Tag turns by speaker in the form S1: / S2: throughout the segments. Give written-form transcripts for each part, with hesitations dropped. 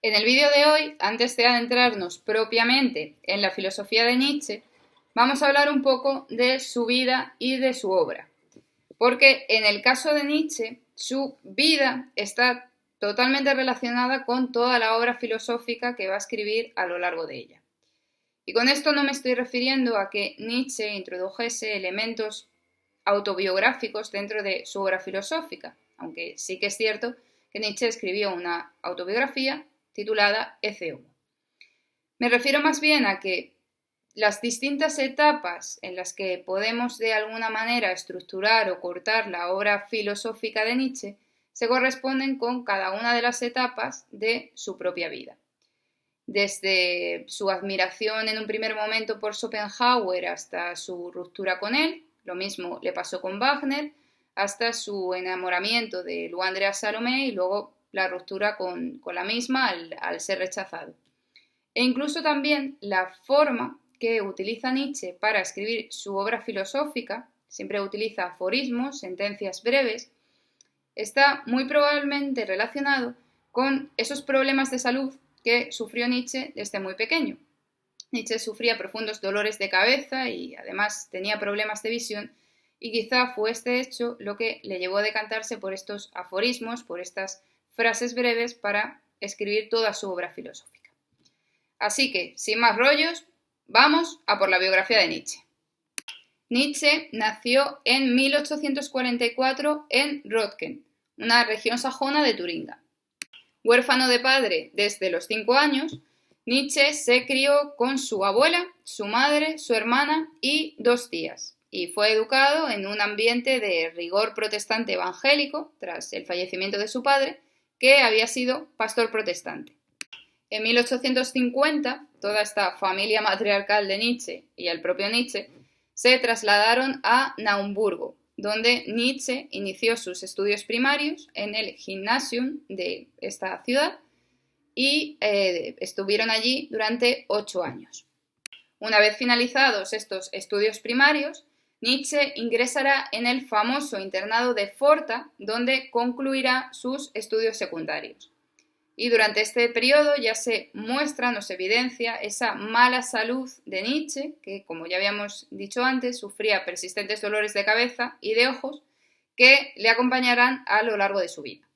S1: En el vídeo de hoy, antes de adentrarnos propiamente en la filosofía de Nietzsche, vamos a hablar un poco de su vida y de su obra. Porque en el caso de Nietzsche, su vida está totalmente relacionada con toda la obra filosófica que va a escribir a lo largo de ella. Y con esto no me estoy refiriendo a que Nietzsche introdujese elementos autobiográficos dentro de su obra filosófica, aunque sí que es cierto que Nietzsche escribió una autobiografía titulada Ecce Homo. Me refiero más bien a que las distintas etapas en las que podemos de alguna manera estructurar o cortar la obra filosófica de Nietzsche se corresponden con cada una de las etapas de su propia vida. Desde su admiración en un primer momento por Schopenhauer hasta su ruptura con él, lo mismo le pasó con Wagner, hasta su enamoramiento de Lou Andreas Salomé y luego la ruptura con la misma al ser rechazado. E incluso también la forma que utiliza Nietzsche para escribir su obra filosófica, siempre utiliza aforismos, sentencias breves, está muy probablemente relacionado con esos problemas de salud que sufrió Nietzsche desde muy pequeño. Nietzsche sufría profundos dolores de cabeza y además tenía problemas de visión y quizá fue este hecho lo que le llevó a decantarse por estos aforismos, por estas frases breves para escribir toda su obra filosófica. Así que, sin más rollos, vamos a por la biografía de Nietzsche. Nietzsche nació en 1844 en Röntgen, una región sajona de Turingia. Huérfano de padre desde los 5 años, Nietzsche se crió con su abuela, su madre, su hermana y 2 tías, y fue educado en un ambiente de rigor protestante evangélico tras el fallecimiento de su padre, que había sido pastor protestante. En 1850, toda esta familia matriarcal de Nietzsche y el propio Nietzsche se trasladaron a Naumburgo, donde Nietzsche inició sus estudios primarios en el Gymnasium de esta ciudad y estuvieron allí durante 8 años. Una vez finalizados estos estudios primarios, Nietzsche ingresará en el famoso internado de Forta, donde concluirá sus estudios secundarios. Y durante este periodo ya se muestra, nos evidencia esa mala salud de Nietzsche, que como ya habíamos dicho antes, sufría persistentes dolores de cabeza y de ojos que le acompañarán a lo largo de su vida.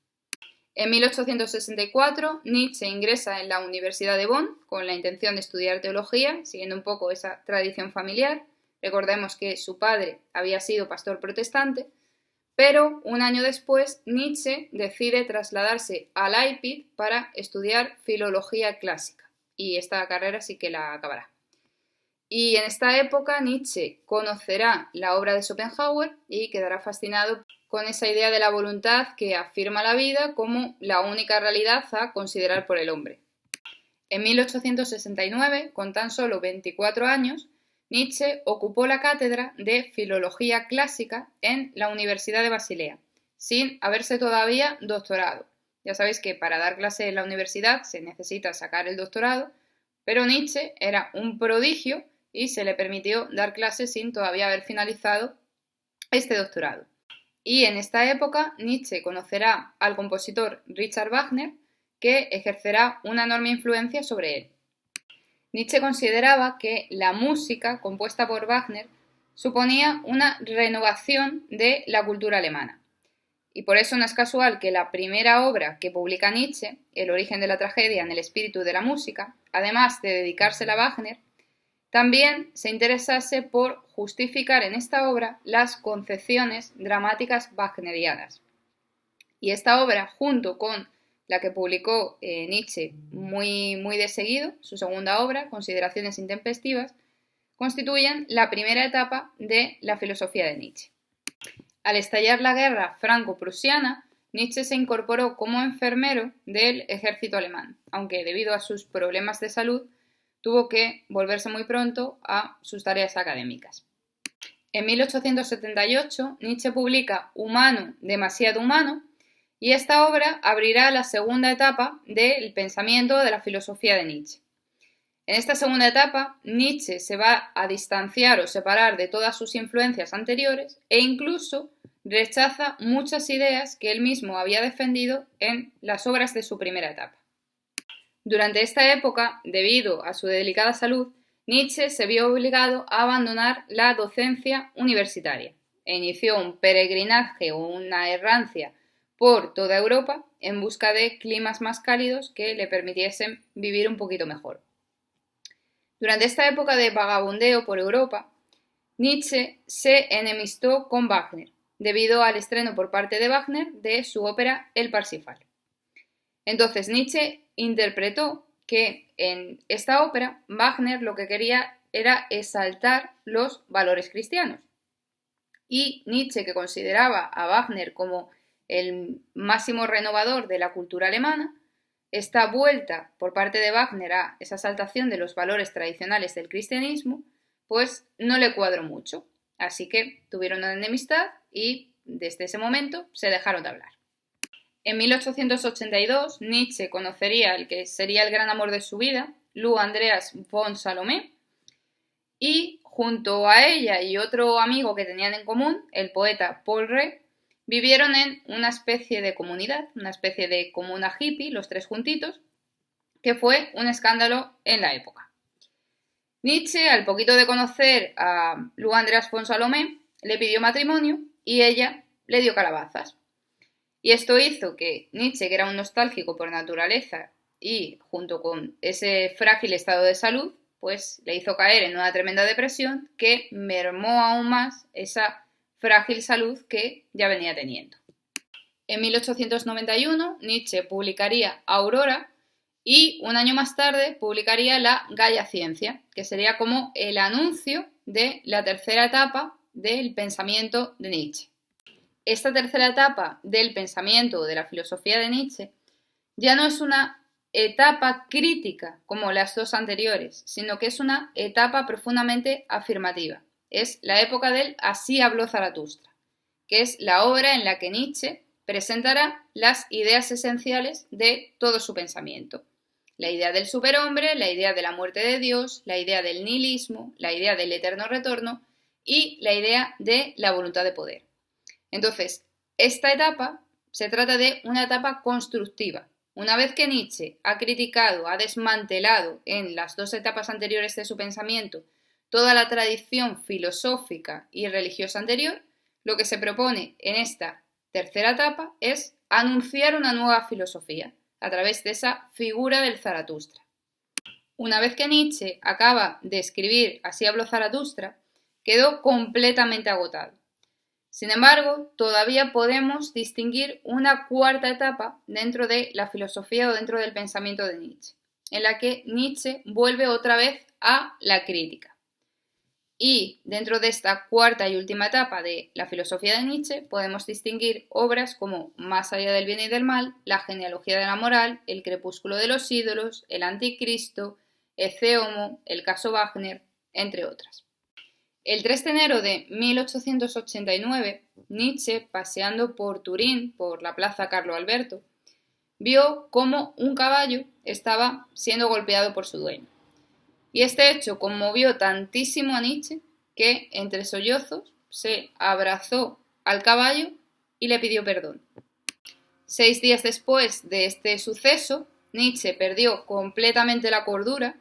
S1: En 1864, Nietzsche ingresa en la Universidad de Bonn con la intención de estudiar teología, siguiendo un poco esa tradición familiar. Recordemos que su padre había sido pastor protestante, pero un año después Nietzsche decide trasladarse a Leipzig para estudiar filología clásica, y esta carrera sí que la acabará. Y en esta época Nietzsche conocerá la obra de Schopenhauer y quedará fascinado con esa idea de la voluntad que afirma la vida como la única realidad a considerar por el hombre. En 1869, con tan solo 24 años, Nietzsche ocupó la cátedra de Filología Clásica en la Universidad de Basilea, sin haberse todavía doctorado. Ya sabéis que para dar clase en la universidad se necesita sacar el doctorado, pero Nietzsche era un prodigio y se le permitió dar clase sin todavía haber finalizado este doctorado. Y en esta época Nietzsche conocerá al compositor Richard Wagner, que ejercerá una enorme influencia sobre él. Nietzsche consideraba que la música compuesta por Wagner suponía una renovación de la cultura alemana. Y por eso no es casual que la primera obra que publica Nietzsche, El origen de la tragedia en el espíritu de la música, además de dedicársela a Wagner, también se interesase por justificar en esta obra las concepciones dramáticas wagnerianas. Y esta obra, junto con la que publicó Nietzsche muy de seguido, su segunda obra, Consideraciones intempestivas, constituyen la primera etapa de la filosofía de Nietzsche. Al estallar la guerra franco-prusiana, Nietzsche se incorporó como enfermero del ejército alemán, aunque debido a sus problemas de salud tuvo que volverse muy pronto a sus tareas académicas. En 1878, Nietzsche publica Humano, demasiado humano, y esta obra abrirá la segunda etapa del pensamiento de la filosofía de Nietzsche. En esta segunda etapa, Nietzsche se va a distanciar o separar de todas sus influencias anteriores e incluso rechaza muchas ideas que él mismo había defendido en las obras de su primera etapa. Durante esta época, debido a su delicada salud, Nietzsche se vio obligado a abandonar la docencia universitaria e inició un peregrinaje o una errancia por toda Europa en busca de climas más cálidos que le permitiesen vivir un poquito mejor. Durante esta época de vagabundeo por Europa, Nietzsche se enemistó con Wagner, debido al estreno por parte de Wagner de su ópera El Parsifal. Entonces Nietzsche interpretó que en esta ópera Wagner lo que quería era exaltar los valores cristianos. Y Nietzsche, que consideraba a Wagner como el máximo renovador de la cultura alemana, esta vuelta por parte de Wagner a esa exaltación de los valores tradicionales del cristianismo, pues no le cuadró mucho. Así que tuvieron una enemistad y desde ese momento se dejaron de hablar. En 1882, Nietzsche conocería al que sería el gran amor de su vida, Lou Andreas von Salome, y junto a ella y otro amigo que tenían en común, el poeta Paul Rée, vivieron en una especie de comunidad, una especie de comuna hippie, los tres juntitos, que fue un escándalo en la época. Nietzsche, al poquito de conocer a Lou Andreas von Salome, le pidió matrimonio y ella le dio calabazas. Y esto hizo que Nietzsche, que era un nostálgico por naturaleza y junto con ese frágil estado de salud, pues le hizo caer en una tremenda depresión que mermó aún más esa frágil salud que ya venía teniendo. En 1891, Nietzsche publicaría Aurora y un año más tarde publicaría La Gaia Ciencia, que sería como el anuncio de la tercera etapa del pensamiento de Nietzsche. Esta tercera etapa del pensamiento o de la filosofía de Nietzsche ya no es una etapa crítica como las dos anteriores, sino que es una etapa profundamente afirmativa. Es la época del Así habló Zaratustra, que es la obra en la que Nietzsche presentará las ideas esenciales de todo su pensamiento. La idea del superhombre, la idea de la muerte de Dios, la idea del nihilismo, la idea del eterno retorno y la idea de la voluntad de poder. Entonces, esta etapa se trata de una etapa constructiva. Una vez que Nietzsche ha criticado, ha desmantelado en las dos etapas anteriores de su pensamiento toda la tradición filosófica y religiosa anterior, lo que se propone en esta tercera etapa es anunciar una nueva filosofía a través de esa figura del Zaratustra. Una vez que Nietzsche acaba de escribir Así habló Zaratustra, quedó completamente agotado. Sin embargo, todavía podemos distinguir una cuarta etapa dentro de la filosofía o dentro del pensamiento de Nietzsche, en la que Nietzsche vuelve otra vez a la crítica. Y dentro de esta cuarta y última etapa de la filosofía de Nietzsche podemos distinguir obras como Más allá del bien y del mal, La genealogía de la moral, El crepúsculo de los ídolos, El anticristo, Ecce Homo, El caso Wagner, entre otras. El 3 de enero de 1889, Nietzsche, paseando por Turín, por la plaza Carlo Alberto, vio cómo un caballo estaba siendo golpeado por su dueño. Y este hecho conmovió tantísimo a Nietzsche que, entre sollozos, se abrazó al caballo y le pidió perdón. 6 días después de este suceso, Nietzsche perdió completamente la cordura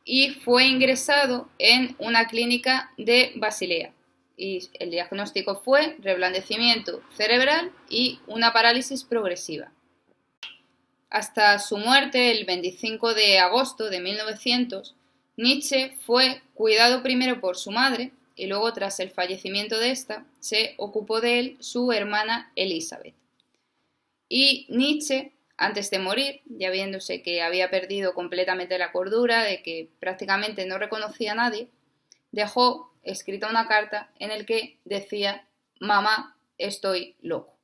S1: y fue ingresado en una clínica de Basilea. Y el diagnóstico fue reblandecimiento cerebral y una parálisis progresiva. Hasta su muerte, el 25 de agosto de 1900, Nietzsche fue cuidado primero por su madre y luego, tras el fallecimiento de esta, se ocupó de él su hermana Elizabeth. Y Nietzsche, antes de morir, ya viéndose que había perdido completamente la cordura, de que prácticamente no reconocía a nadie, dejó escrita una carta en la que decía: «Mamá, estoy loco».